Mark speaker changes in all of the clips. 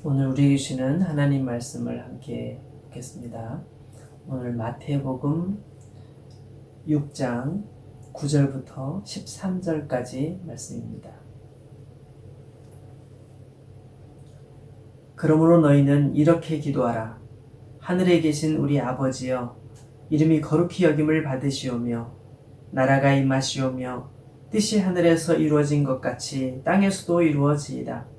Speaker 1: 오늘 우리 주시는 하나님 말씀을 함께 보겠습니다. 오늘 마태복음 6장 9절부터 13절까지 말씀입니다. 그러므로 너희는 이렇게 기도하라. 하늘에 계신 우리 아버지여, 이름이 거룩히 여김을 받으시오며 나라가 임하시오며 뜻이 하늘에서 이루어진 것 같이 땅에서도 이루어지이다.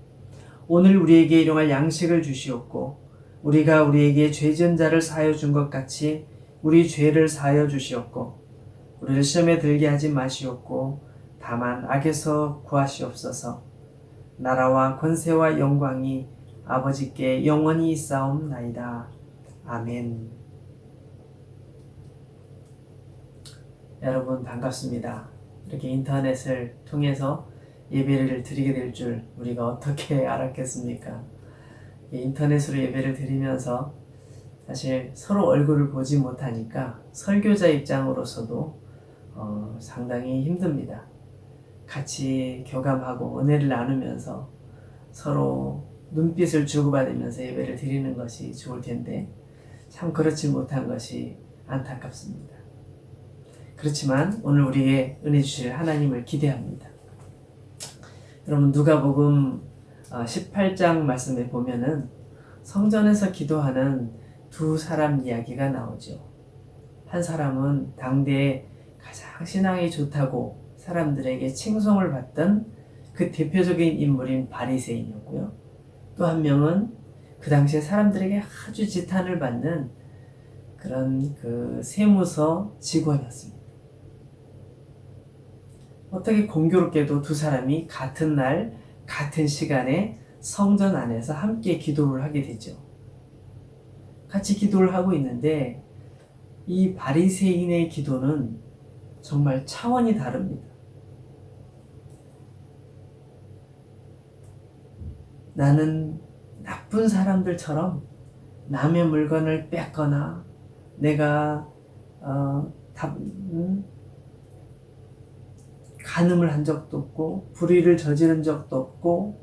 Speaker 1: 오늘 우리에게 일용할 양식을 주시옵고 우리가 우리에게 죄 지은 자를 사하여 준 것 같이 우리 죄를 사하여 주시옵고 우리를 시험에 들게 하지 마시옵고 다만 악에서 구하시옵소서. 나라와 권세와 영광이 아버지께 영원히 있사옵나이다. 아멘. 여러분 반갑습니다. 이렇게 인터넷을 통해서 예배를 드리게 될 줄 우리가 어떻게 알았겠습니까? 인터넷으로 예배를 드리면서 사실 서로 얼굴을 보지 못하니까 설교자 입장으로서도 상당히 힘듭니다. 같이 교감하고 은혜를 나누면서 서로 눈빛을 주고받으면서 예배를 드리는 것이 좋을 텐데 참 그렇지 못한 것이 안타깝습니다. 그렇지만 오늘 우리에게 은혜 주실 하나님을 기대합니다. 여러분 누가복음 18장 말씀에 보면은 성전에서 기도하는 두 사람 이야기가 나오죠. 한 사람은 당대에 가장 신앙이 좋다고 사람들에게 칭송을 받던 그 대표적인 인물인 바리새인이었고요. 또 한 명은 그 당시에 사람들에게 아주 지탄을 받는 그런 그 세무서 직원이었습니다. 어떻게 공교롭게도 두 사람이 같은 날, 같은 시간에 성전 안에서 함께 기도를 하게 되죠. 같이 기도를 하고 있는데 이 바리새인의 기도는 정말 차원이 다릅니다. 나는 나쁜 사람들처럼 남의 물건을 뺏거나 내가 간음을 한 적도 없고 불의를 저지른 적도 없고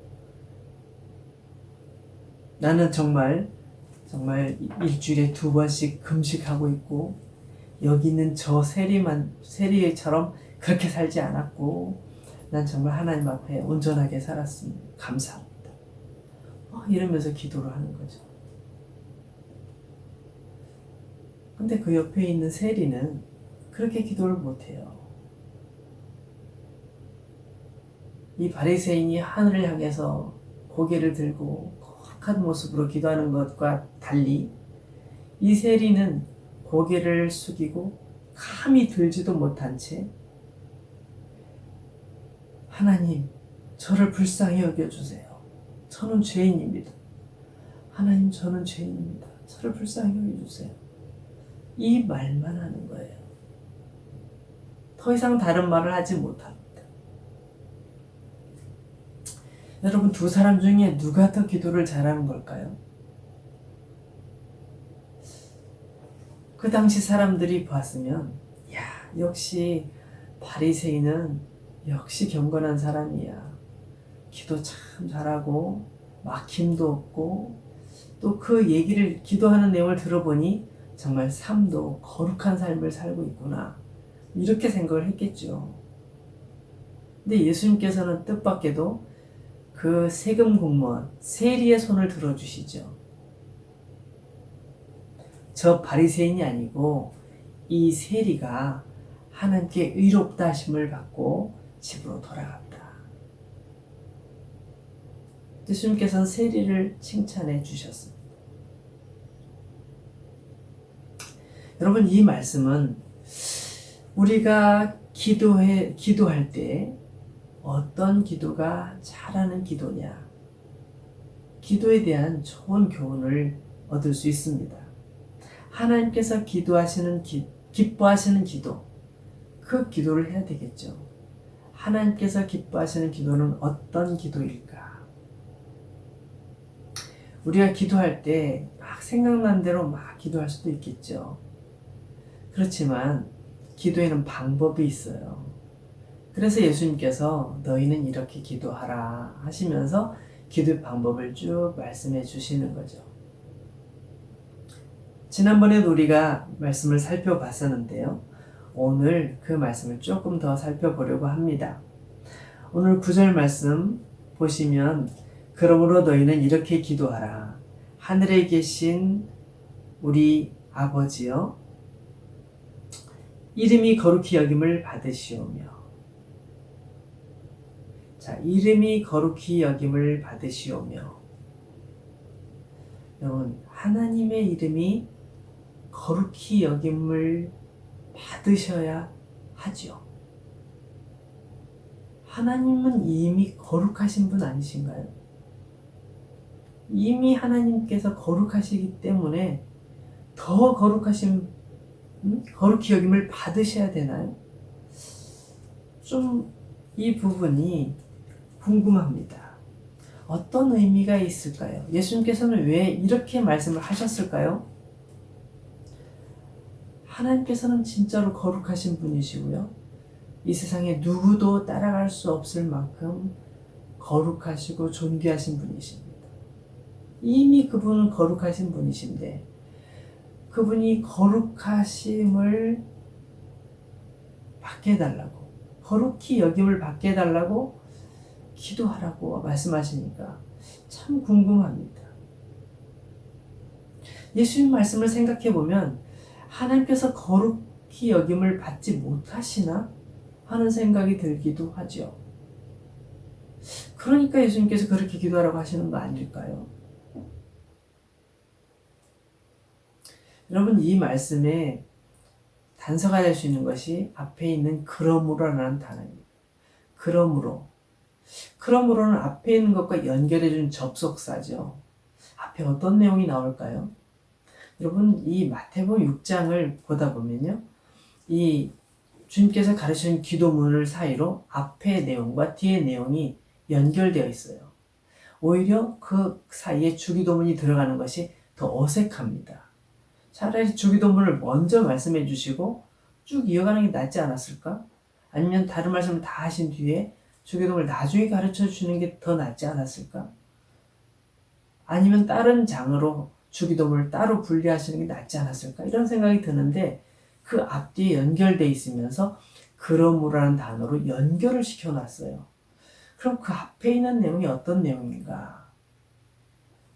Speaker 1: 나는 정말 일주일에 2번씩 금식하고 있고 여기 있는 저 세리처럼 그렇게 살지 않았고 난 정말 하나님 앞에 온전하게 살았습니다. 감사합니다. 이러면서 기도를 하는 거죠. 근데 그 옆에 있는 세리는 그렇게 기도를 못해요. 이 바리새인이 하늘을 향해서 고개를 들고 거룩한 모습으로 기도하는 것과 달리 이 세리는 고개를 숙이고 감히 들지도 못한 채 하나님, 저를 불쌍히 여겨주세요. 저는 죄인입니다. 하나님, 저는 죄인입니다. 저를 불쌍히 여겨주세요. 이 말만 하는 거예요. 더 이상 다른 말을 하지 못합니다. 여러분 두 사람 중에 누가 더 기도를 잘하는 걸까요? 그 당시 사람들이 봤으면 역시 바리새인은 역시 경건한 사람이야. 기도 참 잘하고 막힘도 없고 또 그 얘기를 기도하는 내용을 들어보니 정말 삶도 거룩한 삶을 살고 있구나. 이렇게 생각을 했겠죠. 근데 예수님께서는 뜻밖에도 그 세금 공무원 세리의 손을 들어주시죠. 저 바리새인이 아니고 이 세리가 하나님께 의롭다 하심을 받고 집으로 돌아갑니다. 예수님께서는 세리를 칭찬해 주셨습니다. 여러분 이 말씀은 우리가 기도할 때 어떤 기도가 잘하는 기도냐, 기도에 대한 좋은 교훈을 얻을 수 있습니다. 하나님께서 기뻐하시는 기도, 그 기도를 해야 되겠죠. 하나님께서 기뻐하시는 기도는 어떤 기도일까? 우리가 기도할 때 막 생각난 대로 막 기도할 수도 있겠죠. 그렇지만 기도에는 방법이 있어요. 그래서 예수님께서 너희는 이렇게 기도하라 하시면서 기도 방법을 쭉 말씀해 주시는 거죠. 지난번에도 우리가 말씀을 살펴봤었는데요. 오늘 그 말씀을 조금 더 살펴보려고 합니다. 오늘 9절 말씀 보시면 그러므로 너희는 이렇게 기도하라. 하늘에 계신 우리 아버지여 이름이 거룩히 여김을 받으시오며 자, 이름이 거룩히 여김을 받으시오며 여러분 하나님의 이름이 거룩히 여김을 받으셔야 하죠. 하나님은 이미 거룩하신 분 아니신가요? 이미 하나님께서 거룩하시기 때문에 더 거룩하신 거룩히 여김을 받으셔야 되나요? 좀 이 부분이 궁금합니다. 어떤 의미가 있을까요? 예수님께서는 왜 이렇게 말씀을 하셨을까요? 하나님께서는 진짜로 거룩하신 분이시고요. 이 세상에 누구도 따라갈 수 없을 만큼 거룩하시고 존귀하신 분이십니다. 이미 그분은 거룩하신 분이신데 그분이 거룩하심을 받게 해달라고 거룩히 여김을 받게 해달라고 기도하라고 말씀하시니까 참 궁금합니다. 예수님 말씀을 생각해보면 하나님께서 거룩히 여김을 받지 못하시나 하는 생각이 들기도 하죠. 그러니까 예수님께서 그렇게 기도하라고 하시는 거 아닐까요? 여러분 이 말씀에 단서가 될 수 있는 것이 앞에 있는 그러므로라는 단어입니다. 그러므로는 앞에 있는 것과 연결해준 접속사죠. 앞에 어떤 내용이 나올까요? 여러분 이 마태복음 6장을 보다 보면요. 이 주님께서 가르치는 기도문을 사이로 앞의 내용과 뒤의 내용이 연결되어 있어요. 오히려 그 사이에 주기도문이 들어가는 것이 더 어색합니다. 차라리 주기도문을 먼저 말씀해 주시고 쭉 이어가는 게 낫지 않았을까? 아니면 다른 말씀을 다 하신 뒤에 주기도문을 나중에 가르쳐 주는 게 더 낫지 않았을까? 아니면 다른 장으로 주기도문을 따로 분리하시는 게 낫지 않았을까? 이런 생각이 드는데 그 앞뒤에 연결되어 있으면서 그러므로라는 단어로 연결을 시켜놨어요. 그럼 그 앞에 있는 내용이 어떤 내용인가?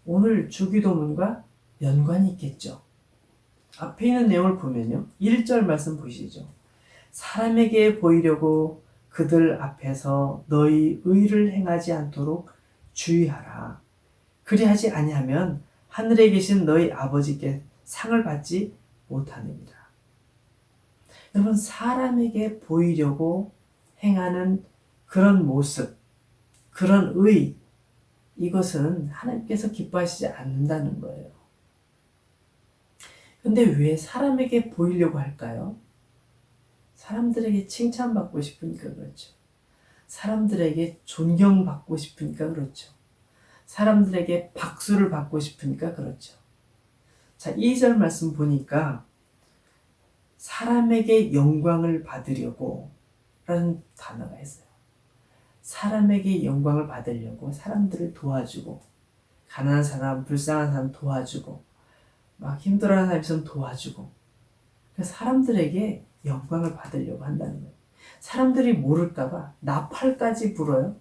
Speaker 1: 오늘 주기도문과 연관이 있겠죠. 앞에 있는 내용을 보면요. 1절 말씀 보시죠. 사람에게 보이려고 그들 앞에서 너희 의를 행하지 않도록 주의하라. 그리하지 아니하면 하늘에 계신 너희 아버지께 상을 받지 못하느니라. 여러분 사람에게 보이려고 행하는 그런 모습, 그런 의, 이것은 하나님께서 기뻐하시지 않는다는 거예요. 근데 왜 사람에게 보이려고 할까요? 사람들에게 칭찬받고 싶으니까 그렇죠. 사람들에게 존경받고 싶으니까 그렇죠. 사람들에게 박수를 받고 싶으니까 그렇죠. 자, 2절 말씀 보니까 사람에게 영광을 받으려고 라는 단어가 있어요. 사람에게 영광을 받으려고 사람들을 도와주고 가난한 사람, 불쌍한 사람 도와주고 막 힘들어하는 사람 있으면 도와주고 사람들에게 영광을 받으려고 한다는 거예요. 사람들이 모를까봐 나팔까지 불어요.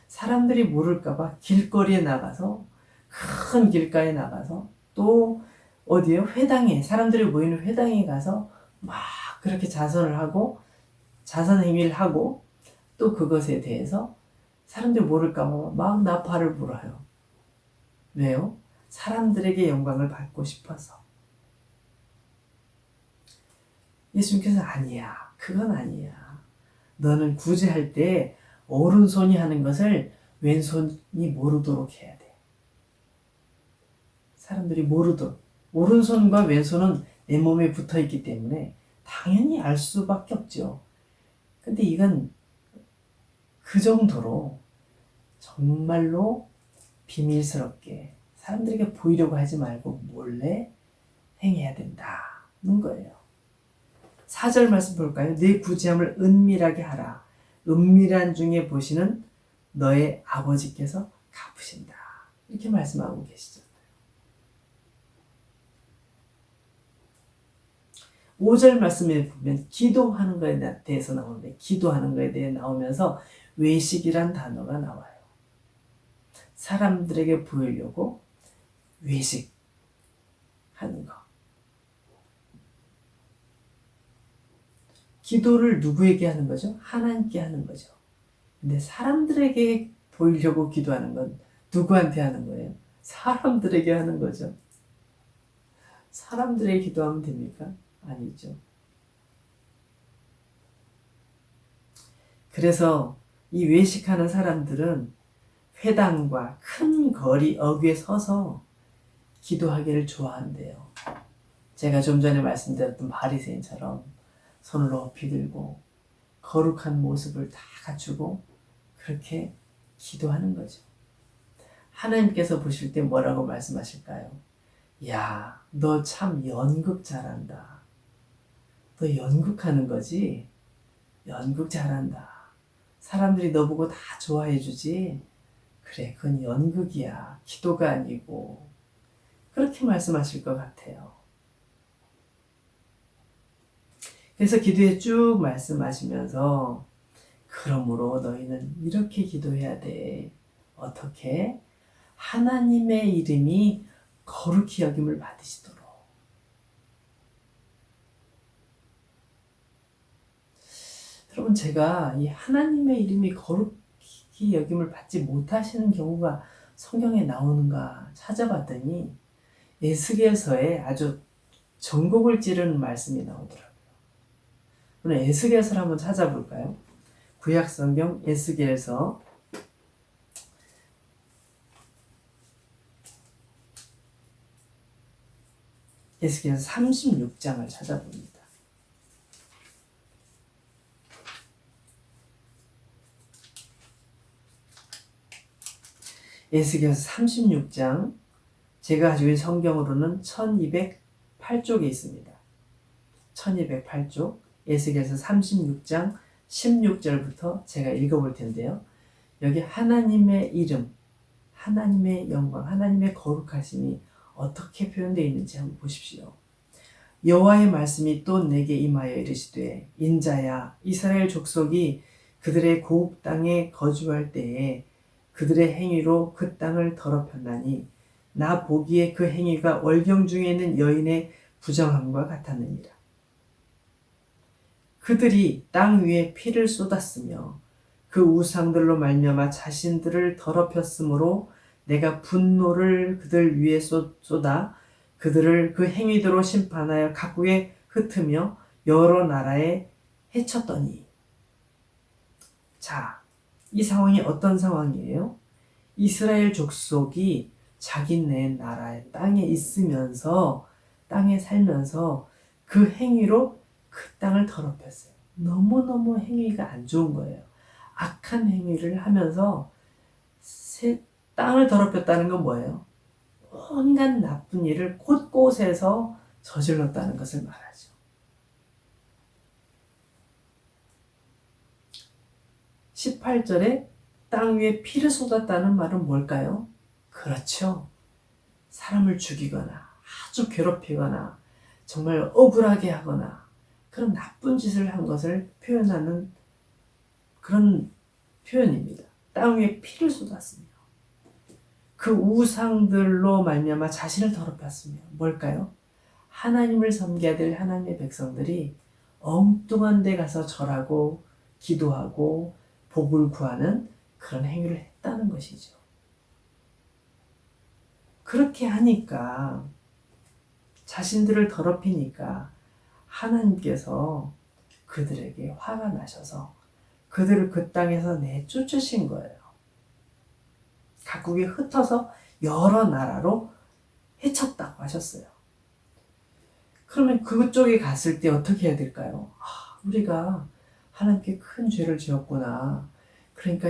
Speaker 1: 사람들이 모를까봐 길거리에 나가서 큰 길가에 나가서 또 어디에 회당에 사람들이 모이는 회당에 가서 막 그렇게 자선을 하고 자선 행위를 하고 또 그것에 대해서 사람들이 모를까봐 막 나팔을 불어요. 왜요? 사람들에게 영광을 받고 싶어서. 예수님께서 아니야. 그건 아니야. 너는 구제할 때 오른손이 하는 것을 왼손이 모르도록 해야 돼. 사람들이 모르도록. 오른손과 왼손은 내 몸에 붙어 있기 때문에 당연히 알 수밖에 없죠. 근데 이건 그 정도로 정말로 비밀스럽게 사람들에게 보이려고 하지 말고 몰래 행해야 된다는 거예요. 4절 말씀 볼까요? 내 구제함을 은밀하게 하라. 은밀한 중에 보시는 너의 아버지께서 갚으신다. 이렇게 말씀하고 계시죠. 5절 말씀에 보면 기도하는 것에 대해서 나오는데 기도하는 것에 대해 나오면서 외식이란 단어가 나와요. 사람들에게 보이려고 외식하는 거. 기도를 누구에게 하는 거죠? 하나님께 하는 거죠. 근데 사람들에게 보이려고 기도하는 건 누구한테 하는 거예요? 사람들에게 하는 거죠. 사람들에게 기도하면 됩니까? 아니죠. 그래서 이 외식하는 사람들은 회당과 큰 거리 어귀에 서서 기도하기를 좋아한대요. 제가 좀 전에 말씀드렸던 바리새인처럼 손을 높이 들고 거룩한 모습을 다 갖추고 그렇게 기도하는 거죠. 하나님께서 보실 때 뭐라고 말씀하실까요? 야, 너 참 연극 잘한다. 너 연극하는 거지? 연극 잘한다. 사람들이 너 보고 다 좋아해 주지? 그래, 그건 연극이야. 기도가 아니고. 그렇게 말씀하실 것 같아요. 그래서 기도에 쭉 말씀하시면서 그러므로 너희는 이렇게 기도해야 돼. 어떻게? 하나님의 이름이 거룩히 여김을 받으시도록. 여러분, 제가 이 하나님의 이름이 거룩히 여김을 받지 못하시는 경우가 성경에 나오는가 찾아봤더니 에스겔서에 아주 전곡을 찌르는 말씀이 나오더라고요. 오늘 에스겔서를 한번 찾아볼까요? 구약성경 에스겔서 36장을 찾아봅니다. 에스겔서 36장, 제가 가지고 있는 성경으로는 1208쪽에 있습니다. 1208쪽, 에스겔서 36장 16절부터 제가 읽어볼 텐데요. 여기 하나님의 이름, 하나님의 영광, 하나님의 거룩하심이 어떻게 표현되어 있는지 한번 보십시오. 여호와의 말씀이 또 내게 임하여 이르시되 인자야, 이스라엘 족속이 그들의 고국 땅에 거주할 때에 그들의 행위로 그 땅을 더럽혔나니 나 보기에 그 행위가 월경 중에 있는 여인의 부정함과 같았느니라. 그들이 땅 위에 피를 쏟았으며 그 우상들로 말미암아 자신들을 더럽혔으므로 내가 분노를 그들 위에 쏟아 그들을 그 행위대로 심판하여 각국에 흩으며 여러 나라에 해쳤더니. 자, 이 상황이 어떤 상황이에요? 이스라엘 족속이 자기네 나라의 땅에 있으면서, 땅에 살면서 그 행위로 그 땅을 더럽혔어요. 너무너무 행위가 안 좋은 거예요. 악한 행위를 하면서 땅을 더럽혔다는 건 뭐예요? 온갖 나쁜 일을 곳곳에서 저질렀다는 것을 말하죠. 18절에 땅 위에 피를 쏟았다는 말은 뭘까요? 그렇죠. 사람을 죽이거나 아주 괴롭히거나 정말 억울하게 하거나 그런 나쁜 짓을 한 것을 표현하는 그런 표현입니다. 땅 위에 피를 쏟았으며 그 우상들로 말미암아 자신을 더럽혔으며 뭘까요? 하나님을 섬겨야 될 하나님의 백성들이 엉뚱한 데 가서 절하고 기도하고 복을 구하는 그런 행위를 했다는 것이죠. 그렇게 하니까 자신들을 더럽히니까 하나님께서 그들에게 화가 나셔서 그들을 그 땅에서 내쫓으신 거예요. 각국에 흩어서 여러 나라로 해쳤다고 하셨어요. 그러면 그쪽에 갔을 때 어떻게 해야 될까요? 우리가 하나님께 큰 죄를 지었구나. 그러니까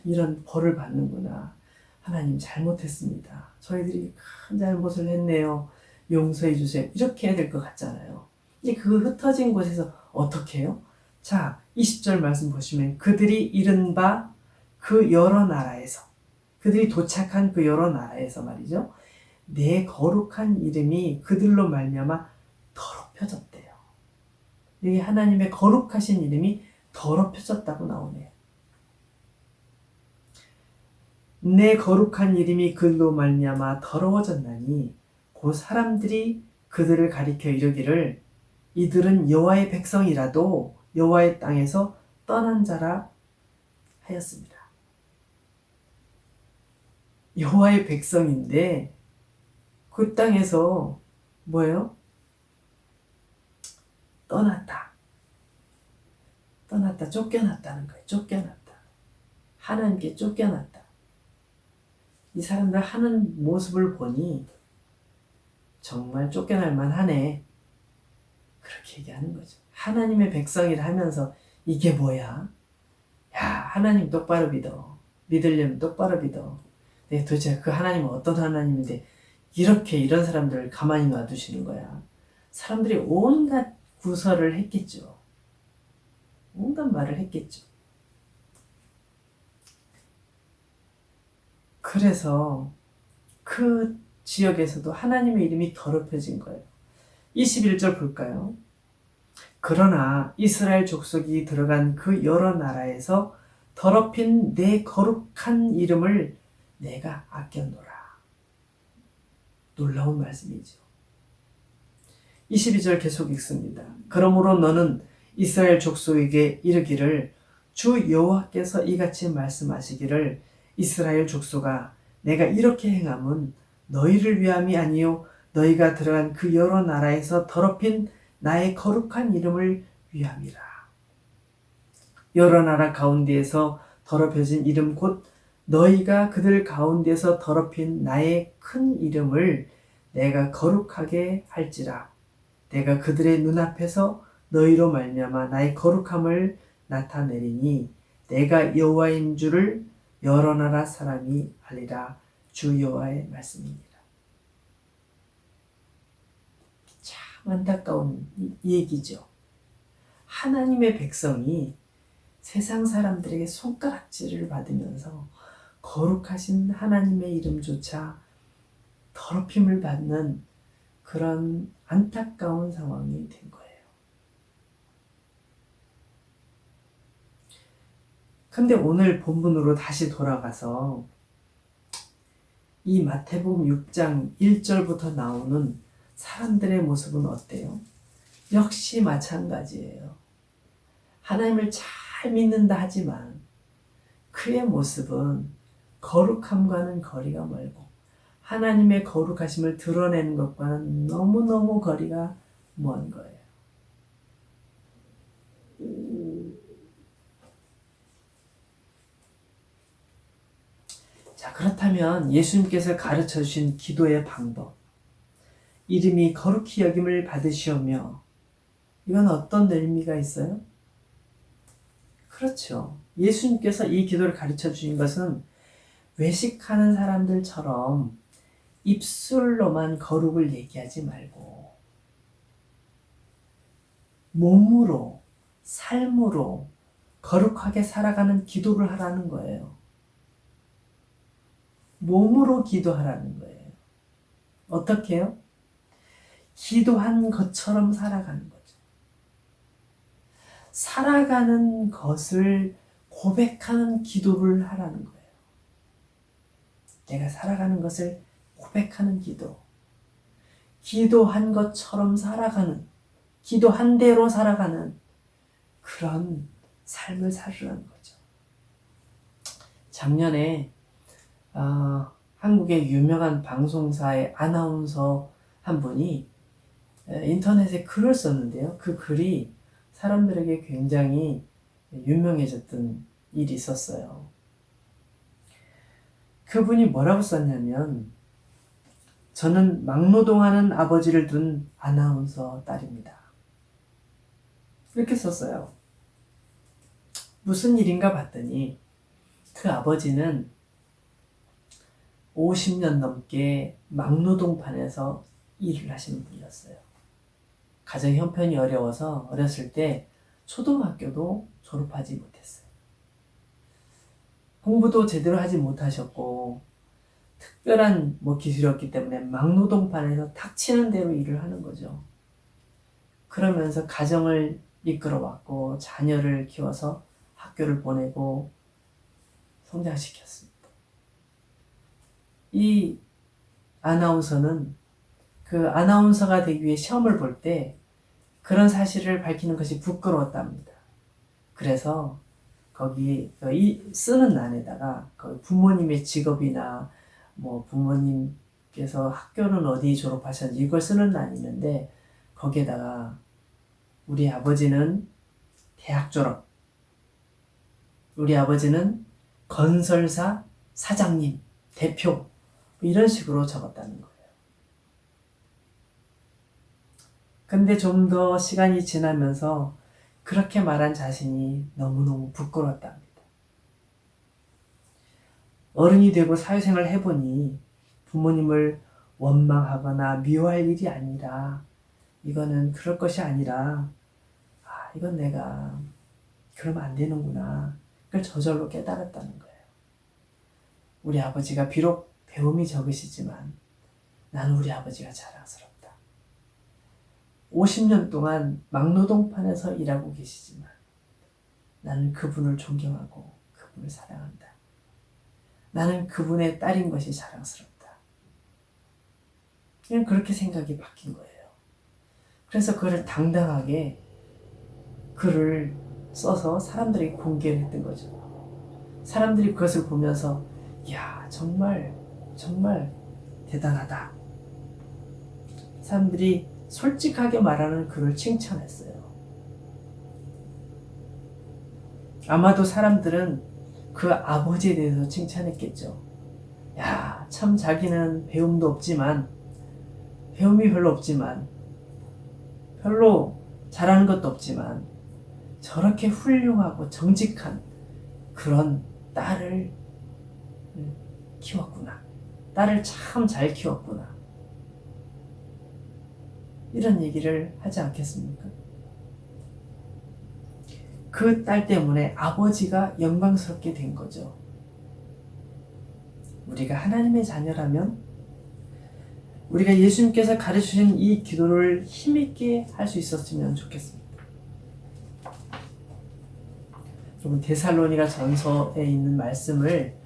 Speaker 1: 이런 벌을 받는구나. 하나님 잘못했습니다. 저희들이 큰 잘못을 했네요. 용서해 주세요. 이렇게 해야 될 것 같잖아요. 근데 그 흩어진 곳에서 어떻게 해요? 자, 20절 말씀 보시면 그들이 이른 바 그 여러 나라에서 그들이 도착한 그 여러 나라에서 말이죠. 내 거룩한 이름이 그들로 말미암아 더럽혀졌대요. 여기 하나님의 거룩하신 이름이 더럽혀졌다고 나오네요. 내 거룩한 이름이 그들로 말미암아 더러워졌나니 그 사람들이 그들을 가리켜 이르기를 이들은 여호와의 백성이라도 여호와의 땅에서 떠난 자라 하였습니다. 여호와의 백성인데 그 땅에서 뭐예요? 떠났다, 쫓겨났다는 거예요. 쫓겨났다. 하나님께 쫓겨났다. 이 사람들 하는 모습을 보니 정말 쫓겨날 만하네. 그렇게 얘기하는 거죠. 하나님의 백성이라 하면서 이게 뭐야? 야, 하나님 똑바로 믿어. 믿으려면 똑바로 믿어. 도대체 그 하나님은 어떤 하나님인데 이렇게 이런 사람들을 가만히 놔두시는 거야. 사람들이 온갖 구설을 했겠죠. 온갖 말을 했겠죠. 그래서 그 지역에서도 하나님의 이름이 더럽혀진 거예요. 21절 볼까요? 그러나 이스라엘 족속이 들어간 그 여러 나라에서 더럽힌 내 거룩한 이름을 내가 아껴노라. 놀라운 말씀이죠. 22절 계속 읽습니다. 그러므로 너는 이스라엘 족속에게 이르기를 주 여호와께서 이같이 말씀하시기를 이스라엘 족속아 내가 이렇게 행함은 너희를 위함이 아니요 너희가 들어간 그 여러 나라에서 더럽힌 나의 거룩한 이름을 위함이라. 여러 나라 가운데에서 더럽혀진 이름 곧 너희가 그들 가운데서 더럽힌 나의 큰 이름을 내가 거룩하게 할지라. 내가 그들의 눈앞에서 너희로 말미암아 나의 거룩함을 나타내리니 내가 여호와인 줄을 여러 나라 사람이 알리라. 주 여호와의 말씀입니다. 참 안타까운 얘기죠. 하나님의 백성이 세상 사람들에게 손가락질을 받으면서 거룩하신 하나님의 이름조차 더럽힘을 받는 그런 안타까운 상황이 된 거예요. 근데 오늘 본문으로 다시 돌아가서 이 마태복음 6장 1절부터 나오는 사람들의 모습은 어때요? 역시 마찬가지예요. 하나님을 잘 믿는다 하지만 그의 모습은 거룩함과는 거리가 멀고 하나님의 거룩하심을 드러내는 것과는 너무너무 거리가 먼 거예요. 자, 그렇다면 예수님께서 가르쳐 주신 기도의 방법, 이름이 거룩히 여김을 받으시오며, 이건 어떤 의미가 있어요? 그렇죠. 예수님께서 이 기도를 가르쳐 주신 것은 외식하는 사람들처럼 입술로만 거룩을 얘기하지 말고 몸으로, 삶으로 거룩하게 살아가는 기도를 하라는 거예요. 몸으로 기도하라는 거예요. 어떻게 해요? 기도한 것처럼 살아가는 거죠. 살아가는 것을 고백하는 기도를 하라는 거예요. 내가 살아가는 것을 고백하는 기도. 기도한 것처럼 살아가는, 기도한 대로 살아가는 그런 삶을 살으라는 거죠. 작년에 한국의 유명한 방송사의 아나운서 한 분이 인터넷에 글을 썼는데요. 그 글이 사람들에게 굉장히 유명해졌던 일이 있었어요. 그분이 뭐라고 썼냐면, 저는 막노동하는 아버지를 둔 아나운서 딸입니다. 이렇게 썼어요. 무슨 일인가 봤더니 그 아버지는 50년 넘게 막노동판에서 일을 하시는 분이었어요. 가정 형편이 어려워서 어렸을 때 초등학교도 졸업하지 못했어요. 공부도 제대로 하지 못하셨고 특별한 기술이 없기 때문에 막노동판에서 닥치는 대로 일을 하는 거죠. 그러면서 가정을 이끌어왔고 자녀를 키워서 학교를 보내고 성장시켰습니다. 이 아나운서는 그 아나운서가 되기 위해 시험을 볼 때 그런 사실을 밝히는 것이 부끄러웠답니다. 그래서 거기 이 쓰는 난에다가 부모님의 직업이나 부모님께서 학교는 어디 졸업하셨는지 이걸 쓰는 난이 있는데 거기에다가 우리 아버지는 대학 졸업, 우리 아버지는 건설사 사장님, 대표 이런 식으로 적었다는 거예요. 근데 좀 더 시간이 지나면서 그렇게 말한 자신이 너무너무 부끄러웠답니다. 어른이 되고 사회생활을 해보니 부모님을 원망하거나 미워할 일이 아니라 이거는 그럴 것이 아니라 이건 내가 그러면 안 되는구나. 그걸 저절로 깨달았다는 거예요. 우리 아버지가 비록 배움이 적으시지만 나는 우리 아버지가 자랑스럽다. 50년 동안 막노동판에서 일하고 계시지만 나는 그분을 존경하고 그분을 사랑한다. 나는 그분의 딸인 것이 자랑스럽다. 그냥 그렇게 생각이 바뀐 거예요. 그래서 그걸 당당하게 글을 써서 사람들에게 공개를 했던 거죠. 사람들이 그것을 보면서 야, 정말 대단하다. 사람들이 솔직하게 말하는 그를 칭찬했어요. 아마도 사람들은 그 아버지에 대해서 칭찬했겠죠. 야, 참 자기는 배움이 별로 없지만, 별로 잘하는 것도 없지만, 저렇게 훌륭하고 정직한 그런 딸을 키웠구나. 딸을 참 잘 키웠구나. 이런 얘기를 하지 않겠습니까? 그 딸 때문에 아버지가 영광스럽게 된 거죠. 우리가 하나님의 자녀라면 우리가 예수님께서 가르치신 이 기도를 힘있게 할 수 있었으면 좋겠습니다. 여러분, 데살로니가 전서에 있는 말씀을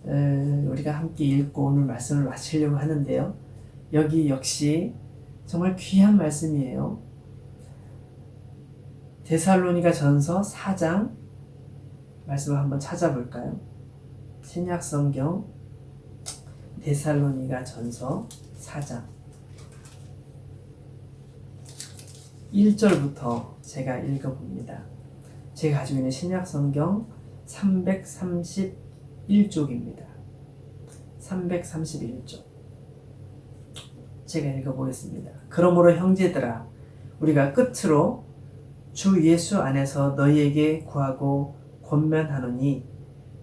Speaker 1: 우리가 함께 읽고 오늘 말씀을 마치려고 하는데요. 여기 역시 정말 귀한 말씀이에요. 데살로니가 전서 4장 말씀을 한번 찾아볼까요? 신약 성경 데살로니가 전서 4장 1절부터 제가 읽어봅니다. 제가 가지고 있는 신약 성경 331쪽입니다. 331쪽. 제가 읽어보겠습니다. 그러므로 형제들아, 우리가 끝으로 주 예수 안에서 너희에게 구하고 권면하노니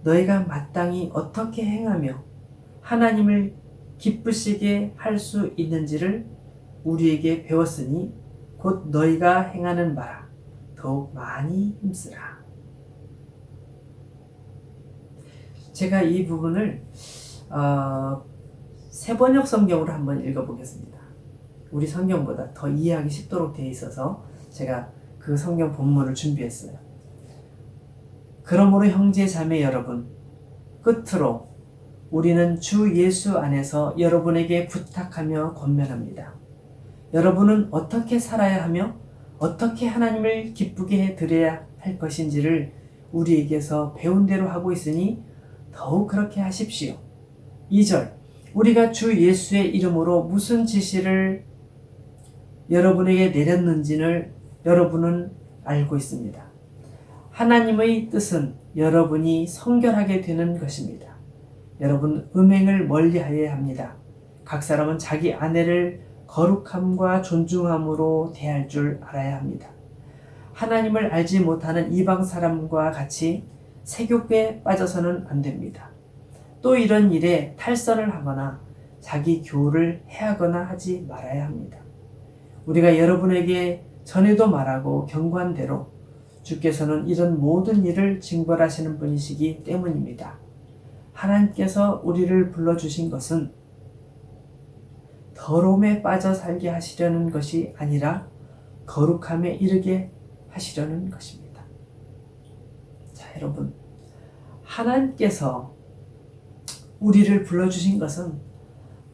Speaker 1: 너희가 마땅히 어떻게 행하며 하나님을 기쁘시게 할 수 있는지를 우리에게 배웠으니 곧 너희가 행하는 바라 더욱 많이 힘쓰라. 제가 이 부분을 세번역 성경으로 한번 읽어보겠습니다. 우리 성경보다 더 이해하기 쉽도록 되어 있어서 제가 그 성경 본문을 준비했어요. 그러므로 형제 자매 여러분, 끝으로 우리는 주 예수 안에서 여러분에게 부탁하며 권면합니다. 여러분은 어떻게 살아야 하며 어떻게 하나님을 기쁘게 해드려야 할 것인지를 우리에게서 배운 대로 하고 있으니 더욱 그렇게 하십시오. 2절, 우리가 주 예수의 이름으로 무슨 지시를 여러분에게 내렸는지를 여러분은 알고 있습니다. 하나님의 뜻은 여러분이 성결하게 되는 것입니다. 여러분 음행을 멀리하여야 합니다. 각 사람은 자기 아내를 거룩함과 존중함으로 대할 줄 알아야 합니다. 하나님을 알지 못하는 이방 사람과 같이 세욕에 빠져서는 안 됩니다. 또 이런 일에 탈선을 하거나 자기 교훈을 해하거나 하지 말아야 합니다. 우리가 여러분에게 전에도 말하고 경고한 대로 주께서는 이런 모든 일을 징벌하시는 분이시기 때문입니다. 하나님께서 우리를 불러주신 것은 더러움에 빠져 살게 하시려는 것이 아니라 거룩함에 이르게 하시려는 것입니다. 자, 여러분, 하나님께서 우리를 불러주신 것은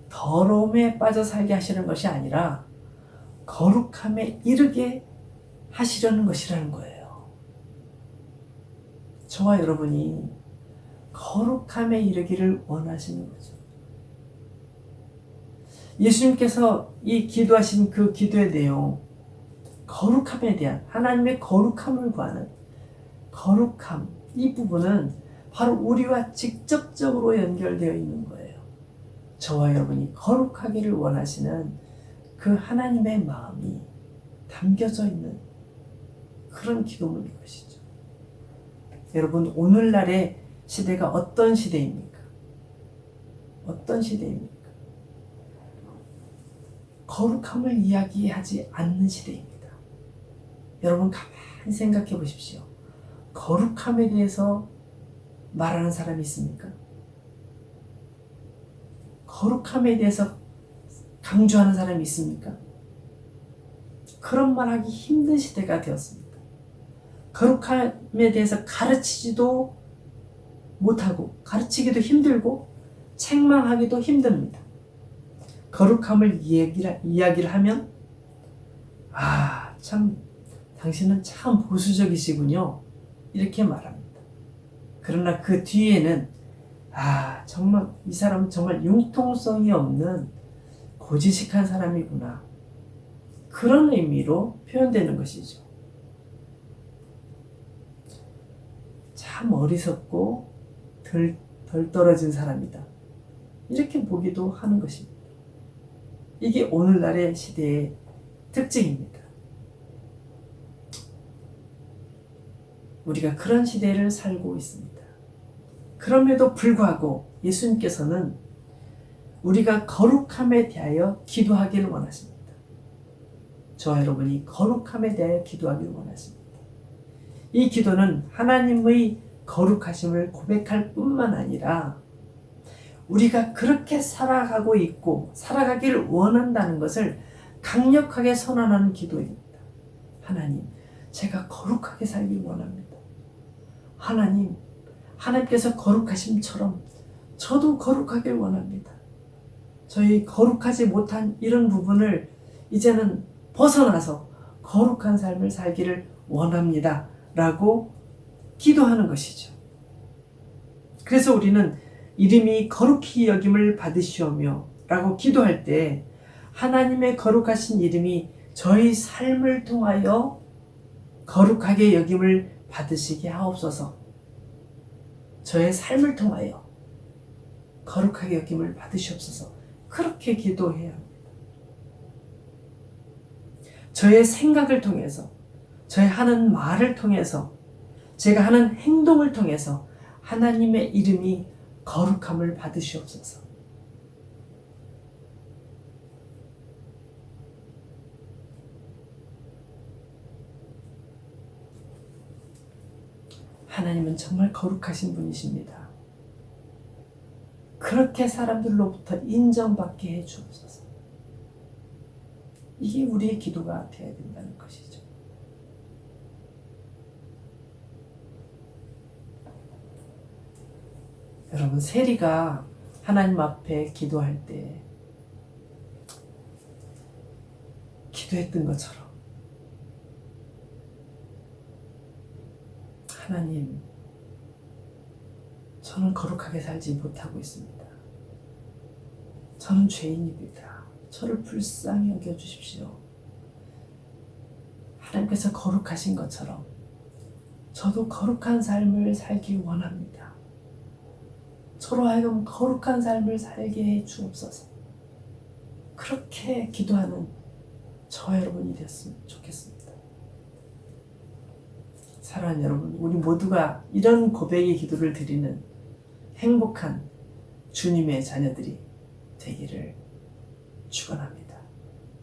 Speaker 1: 더러움에 빠져 살게 하시는 것이 아니라 거룩함에 이르게 하시려는 것이라는 거예요. 저와 여러분이 거룩함에 이르기를 원하시는 거죠. 예수님께서 이 기도하신 그 기도의 내용, 거룩함에 대한 하나님의 거룩함을 구하는 거룩함, 이 부분은 바로 우리와 직접적으로 연결되어 있는 거예요. 저와 여러분이 거룩하기를 원하시는 그 하나님의 마음이 담겨져 있는 그런 기도문인 것이죠. 여러분, 오늘날의 시대가 어떤 시대입니까? 어떤 시대입니까? 거룩함을 이야기하지 않는 시대입니다. 여러분, 가만히 생각해 보십시오. 거룩함에 대해서 말하는 사람이 있습니까? 거룩함에 대해서 강조하는 사람이 있습니까? 그런 말하기 힘든 시대가 되었습니다. 거룩함에 대해서 가르치지도 못하고 가르치기도 힘들고 책망하기도 힘듭니다. 거룩함을 이야기를 하면 참 당신은 참 보수적이시군요, 이렇게 말합니다. 그러나 그 뒤에는 정말 이 사람은 정말 융통성이 없는 고지식한 사람이구나, 그런 의미로 표현되는 것이죠. 참 어리석고 덜 떨어진 사람이다, 이렇게 보기도 하는 것입니다. 이게 오늘날의 시대의 특징입니다. 우리가 그런 시대를 살고 있습니다. 그럼에도 불구하고 예수님께서는 우리가 거룩함에 대하여 기도하기를 원하십니다. 저와 여러분이 거룩함에 대하여 기도하기를 원하십니다. 이 기도는 하나님의 거룩하심을 고백할 뿐만 아니라 우리가 그렇게 살아가고 있고 살아가기를 원한다는 것을 강력하게 선언하는 기도입니다. 하나님, 제가 거룩하게 살길 원합니다. 하나님께서 거룩하심처럼 저도 거룩하길 원합니다. 저희 거룩하지 못한 이런 부분을 이제는 벗어나서 거룩한 삶을 살기를 원합니다, 라고 기도하는 것이죠. 그래서 우리는 이름이 거룩히 여김을 받으시오며 라고 기도할 때 하나님의 거룩하신 이름이 저희 삶을 통하여 거룩하게 여김을 받으시게 하옵소서. 저의 삶을 통하여 거룩하게 여김을 받으시옵소서. 그렇게 기도해야 합니다. 저의 생각을 통해서, 저의 하는 말을 통해서, 제가 하는 행동을 통해서 하나님의 이름이 거룩함을 받으시옵소서. 하나님은 정말 거룩하신 분이십니다. 그렇게 사람들로부터 인정받게 해 주옵소서. 이게 우리의 기도가 되어야 된다는 것이죠. 여러분, 세리가 하나님 앞에 기도할 때 기도했던 것처럼 하나님, 저는 거룩하게 살지 못하고 있습니다. 저는 죄인입니다. 저를 불쌍히 여겨주십시오. 하나님께서 거룩하신 것처럼 저도 거룩한 삶을 살길 원합니다. 저로 하여금 거룩한 삶을 살게 해 주옵소서. 그렇게 기도하는 저와 여러분이 되었으면 좋겠습니다. 사랑하는 여러분, 우리 모두가 이런 고백의 기도를 드리는 행복한 주님의 자녀들이 되기를 축원합니다.